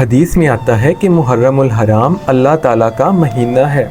حدیث میں آتا ہے کہ محرم الحرام اللہ تعالیٰ کا مہینہ ہے۔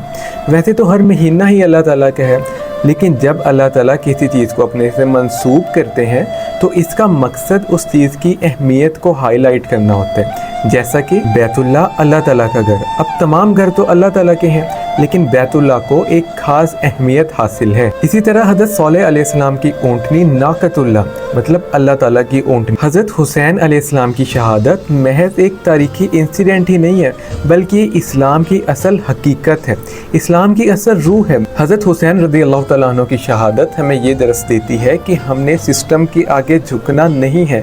ویسے تو ہر مہینہ ہی اللہ تعالیٰ کا ہے، لیکن جب اللہ تعالیٰ کسی چیز کو اپنے سے منسوب کرتے ہیں تو اس کا مقصد اس چیز کی اہمیت کو ہائی لائٹ کرنا ہوتا ہے، جیسا کہ بیت اللہ اللہ تعالیٰ کا گھر۔ اب تمام گھر تو اللہ تعالیٰ کے ہیں، لیکن بیت اللہ کو ایک خاص اہمیت حاصل ہے۔ اسی طرح حضرت صالح علیہ السلام کی اونٹنی ناقۃ اللہ مطلب اللہ تعالیٰ کی اونٹنی۔ حضرت حسین علیہ السلام کی شہادت محض ایک تاریخی انسیڈنٹ ہی نہیں ہے، بلکہ یہ اسلام کی اصل حقیقت ہے، اسلام کی اصل روح ہے۔ حضرت حسین رضی اللہ تعالیٰ عنہ کی شہادت ہمیں یہ درس دیتی ہے کہ ہم نے سسٹم کے آگے جھکنا نہیں ہے،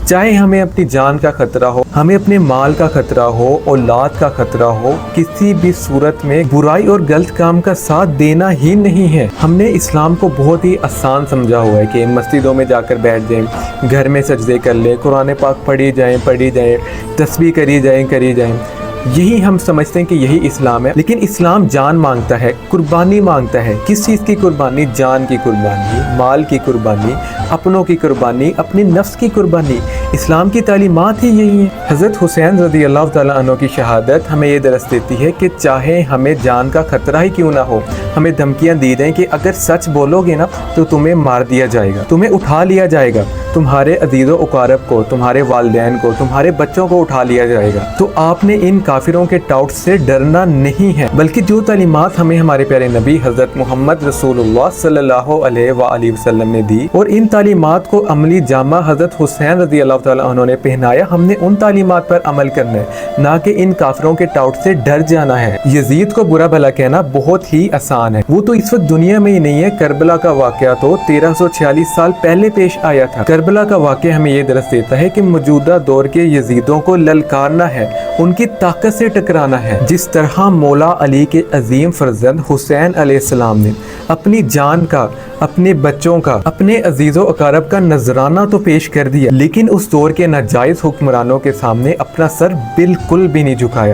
چاہے ہمیں اپنی جان کا خطرہ ہو، ہمیں اپنے مال کا خطرہ ہو، اولاد کا خطرہ ہو، کسی بھی صورت میں برائی اور غلط کام کا ساتھ دینا ہی نہیں ہے۔ ہم نے اسلام کو بہت ہی آسان سمجھا ہوا ہے کہ مسجدوں میں جا کر بیٹھ جائیں، گھر میں سجدے کر لیں، قرآن پاک پڑھی جائیں، تسبیح کری جائیں، یہی ہم سمجھتے ہیں کہ یہی اسلام ہے۔ لیکن اسلام جان مانگتا ہے، قربانی مانگتا ہے۔ کس چیز کی قربانی؟ جان کی قربانی، مال کی قربانی، اپنوں کی قربانی، اپنی نفس کی قربانی۔ اسلام کی تعلیمات ہی یہی ہیں۔ حضرت حسین رضی اللہ تعالیٰ عنہ کی شہادت ہمیں یہ درس دیتی ہے کہ چاہے ہمیں جان کا خطرہ ہی کیوں نہ ہو، ہمیں دھمکیاں دی جائیں کہ اگر سچ بولو گے نا تو تمہیں مار دیا جائے گا، تمہیں اٹھا لیا جائے گا، تمہارے عزیز و اقارب کو، تمہارے والدین کو، تمہارے بچوں کو اٹھا لیا جائے گا۔ تو آپ نے ان کافروں کے ٹاؤٹ سے ڈرنا نہیں ہے، بلکہ جو تعلیمات ہمیں ہمارے پیارے نبی حضرت محمد رسول اللہ صلی اللہ علیہ وآلہ وسلم نے دی اور ان تعلیمات کو عملی جامہ حضرت حسین رضی اللہ تعالیٰ عنہ نے پہنایا، ہم نے ان تعلیمات پر عمل کرنا ہے، نہ کہ ان کافروں کے ٹاؤٹ سے ڈر جانا ہے۔ یزید کو برا بھلا کہنا بہت ہی آسان ہے، وہ تو اس وقت دنیا میں ہی نہیں ہے۔ کربلا کا واقعہ تو 1346 سال پہلے پیش آیا تھا۔ کربلا کا واقعہ ہمیں یہ درس دیتا ہے کہ موجودہ دور کے یزیدوں کو للکارنا ہے، ان کی طاقت سے ٹکرانا ہے، جس طرح مولا علی کے عظیم فرزند حسین علیہ السلام نے اپنی جان کا، اپنے بچوں کا، اپنے عزیز و اقارب کا نذرانہ تو پیش کر دیا، لیکن اس دور کے ناجائز حکمرانوں کے سامنے اپنا سر بالکل بھی نہیں جھکایا۔